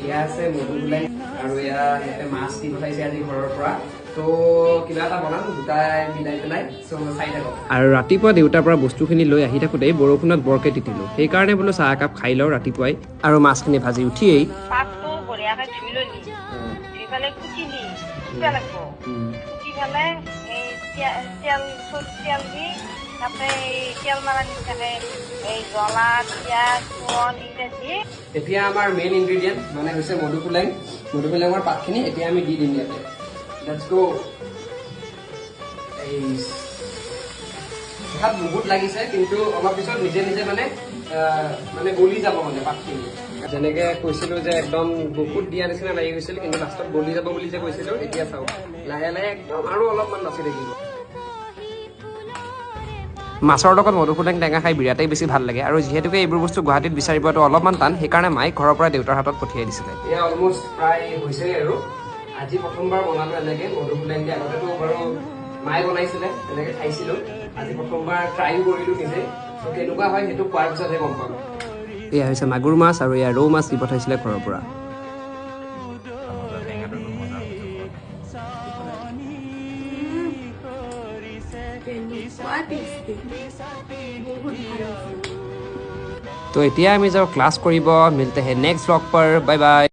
এয়া আছে মধুসোলেং আৰু এয়া ইয়াতে মাছ দি পঠাইছে আজি ঘৰৰ পৰা তো কিবা এটা বনাম দুটাই মিলাই পেলাই চ' চাই থাকক আৰু ৰাতিপুৱা দেউতাৰ পৰা বস্তুখিনি লৈ আহি থাকোঁতেই বৰষুণত বৰকে তিতিলোঁ সেইকাৰণে বোলো চাহ একাপ খাই লওঁ ৰাতিপুৱাই আৰু মাছখিনি ভাজি উঠিয়েই এতিয়া আমাৰ মেইন ইনগ্ৰেডিয়েণ্ট মানে হৈছে মধুসোলেঙৰ পাতখিনি এতিয়া আমি দি দিম ইয়াতে লেটছ গো ভাত বহুত লাগিছে কিন্তু অলপ পিছত নিজে নিজে মানে গলি যাব মানে পাতখিনি যেনেকে কৈছিলো যে একদম বহুত দিয়া নিচিনা লাগি গৈছিল কিন্তু লাষ্টত গলি যাব বুলি যে কৈছিলো এতিয়া চাওক লাহে লাহে একদম আৰু অলপমান বাচি থাকিব মাছৰ লগত মধুসোলেং টেঙা খাই বিৰাটেই বেছি ভাল লাগে আৰু যিহেতুকে এইবোৰ বস্তু গুৱাহাটীত বিচাৰি পোৱাটো অলপমান টান সেইকাৰণে মায়ে ঘৰৰ পৰা দেউতাৰ হাতত পঠিয়াই দিছিলে এয়া অলমষ্ট প্ৰায় হৈছেই আৰু আজি প্ৰথমবাৰ বনালো এনেকে মধুসোলেং দি আগতেতো বাৰু মায়ে বনাইছিলে এনেকে খাইছিলো আজি প্ৰথমবাৰ ট্ৰাইও কৰিলো নিজে তো কেনেকুৱা হয় সেইটো খোৱাৰ পিছতহে গম পাম এয়া হৈছে মাগুৰ মাছ আৰু এয়া ৰৌ মাছ দি পঠাইছিলে ঘৰৰ পৰা तो এতিয়া আমি যাও ক্লাছ কৰিব মিলতে হে নেক্সট ব্লগ पर बाय बाय।